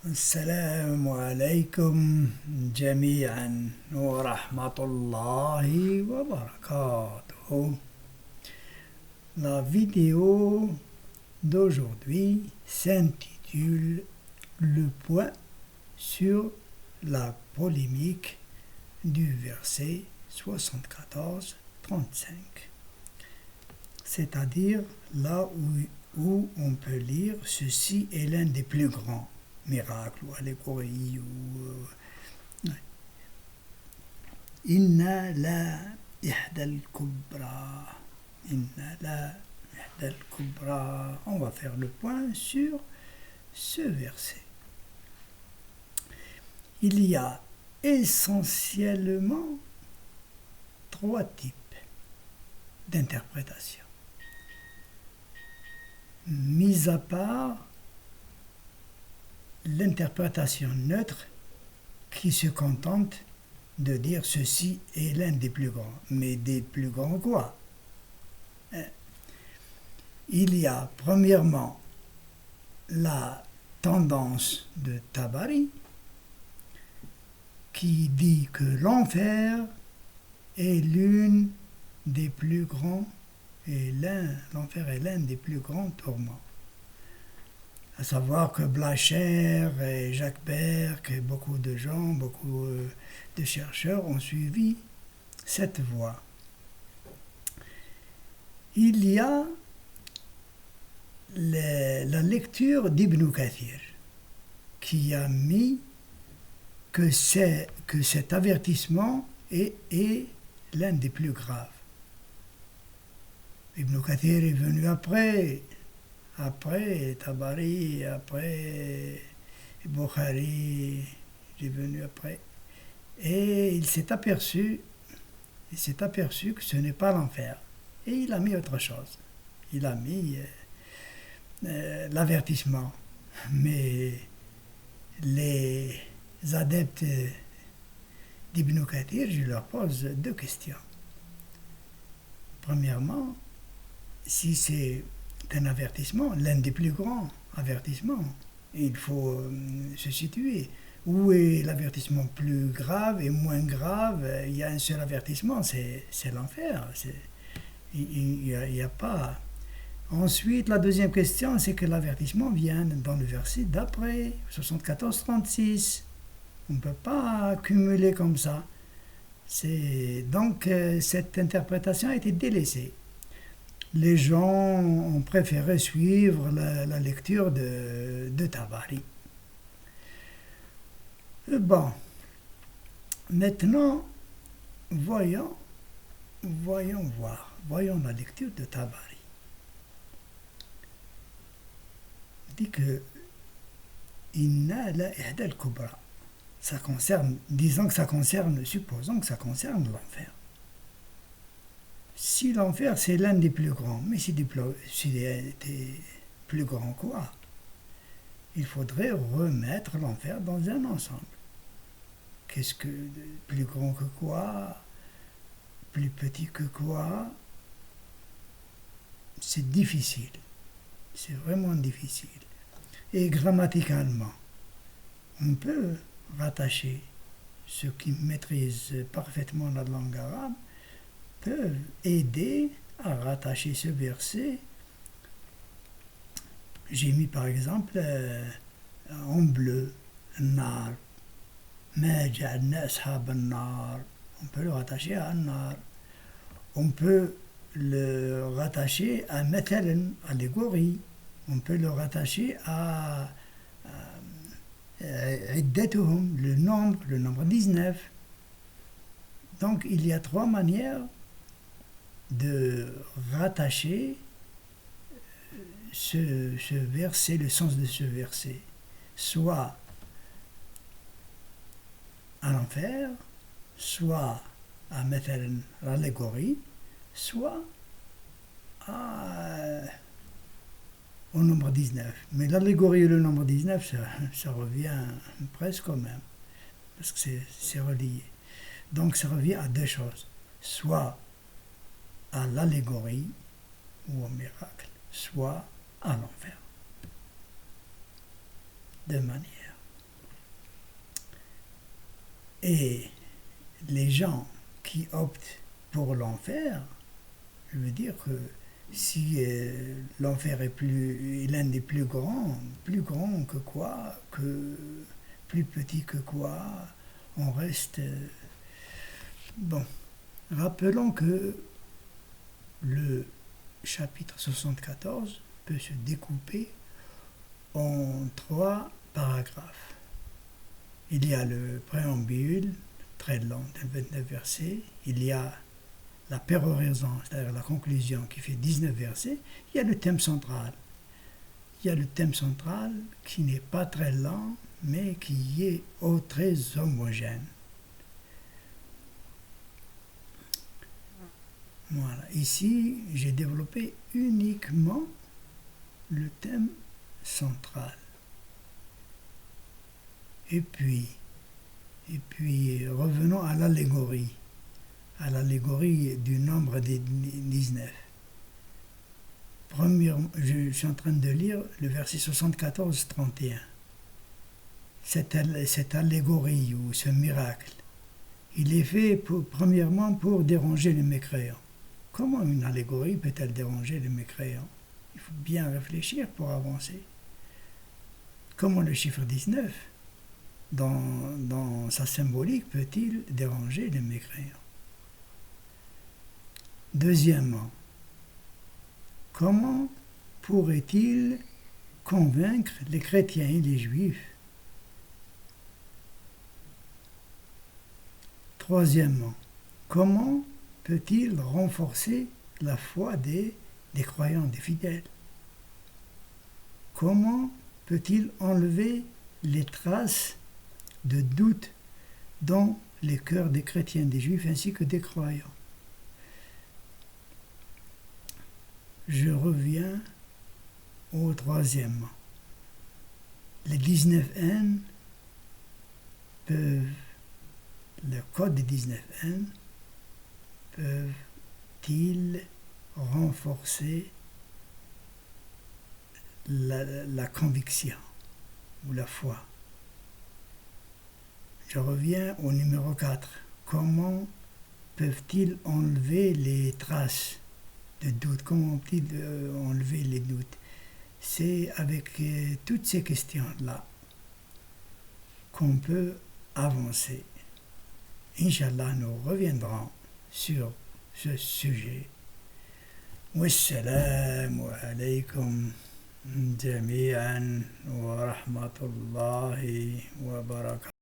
السلام عليكم جميعا ورحمة الله وبركاته. La vidéo d'aujourd'hui s'intitule Le point sur la polémique du verset 74-35, c'est-à-dire là où on peut lire ceci est l'un des plus grands miracles ou allégories ou Inna la ihda al-kubra. Inna la ihda al-kubra. On va faire le point sur ce verset. Il y a essentiellement trois types d'interprétation. Mis à part l'interprétation neutre qui se contente de dire ceci est l'un des plus grands. Mais des plus grands quoi? Il y a premièrement la tendance de Tabari qui dit que l'enfer est l'une des plus grands l'enfer est l'un des plus grands tourments. À savoir que Blacher et Jacques Berck et beaucoup de gens, beaucoup de chercheurs ont suivi cette voie. Il y a la lecture d'Ibn Kathir qui a mis que cet avertissement est l'un des plus graves. Ibn Kathir est venu après Tabari, après Bukhari, il est venu après. Et il s'est aperçu que ce n'est pas l'enfer. Et il a mis autre chose. Il a mis l'avertissement. Mais les adeptes d'Ibn Kathir, je leur pose deux questions. Premièrement, si c'est un avertissement, l'un des plus grands avertissements, il faut se situer. Où est l'avertissement plus grave et moins grave? Il y a un seul avertissement, c'est l'enfer. Il n'y a pas. Ensuite, la deuxième question, c'est que l'avertissement vient dans le verset d'après, 74-36. On ne peut pas cumuler comme ça. Donc, cette interprétation a été délaissée. Les gens ont préféré suivre la lecture de Tabari. Bon, maintenant, voyons la lecture de Tabari. Il dit que Inna la ihda al-kubra. Supposons que ça concerne l'enfer. Si l'enfer c'est l'un des plus grands, mais c'est des plus grands quoi? Il faudrait remettre l'enfer dans un ensemble. Qu'est-ce que plus grand que quoi? Plus petit que quoi? C'est difficile. C'est vraiment difficile. Et grammaticalement, on peut rattacher ceux qui maîtrisent parfaitement la langue arabe peuvent aider à rattacher ce verset. J'ai mis par exemple en bleu Nar. Ma ja'alna ashab an-nar. On peut le rattacher à An-nar. On peut le rattacher à Mathalan, allégorie. On peut le rattacher à Iddatuhum, le nombre 19. Donc il y a trois manières de rattacher ce verset, le sens de ce verset, soit à l'enfer, soit à Mathalan, l'allégorie, soit au nombre 19. Mais l'allégorie et le nombre 19, ça revient presque au même, parce que c'est relié. Donc ça revient à deux choses, soit à l'allégorie ou au miracle, soit à l'enfer. Deux manières. Et les gens qui optent pour l'enfer, je veux dire que si l'enfer est l'un des plus grand que quoi, que plus petit que quoi, on reste... bon, rappelons que le chapitre 74 peut se découper en 3 paragraphes. Il y a le préambule, très long, de 29 versets. Il y a la péroraison, c'est-à-dire la conclusion, qui fait 19 versets. Il y a le thème central. Il y a le thème central qui n'est pas très lent, mais qui est très homogène. Voilà. Ici, j'ai développé uniquement le thème central. Et puis revenons à l'allégorie du nombre des 19. Je suis en train de lire le verset 74-31. Cette allégorie ou ce miracle, il est fait premièrement pour déranger les mécréants. Comment une allégorie peut-elle déranger les mécréants? Il faut bien réfléchir pour avancer. Comment le chiffre 19, dans sa symbolique, peut-il déranger les mécréants? Deuxièmement, comment pourrait-il convaincre les chrétiens et les juifs? Troisièmement, comment peut-il renforcer la foi des croyants, des fidèles? Comment peut-il enlever les traces de doute dans les cœurs des chrétiens, des juifs ainsi que des croyants? Je reviens au troisièmement. Les 19 N peuvent, le code des 19 N peuvent-ils renforcer la conviction ou la foi? Je reviens au numéro 4. Comment peuvent-ils enlever les traces de doute? Comment peuvent-ils enlever les doutes? C'est avec toutes ces questions-là qu'on peut avancer. Inch'Allah, nous reviendrons sur ce sujet. Wassalamu alaykum jami'an wa rahmatullahi wa barakatuh.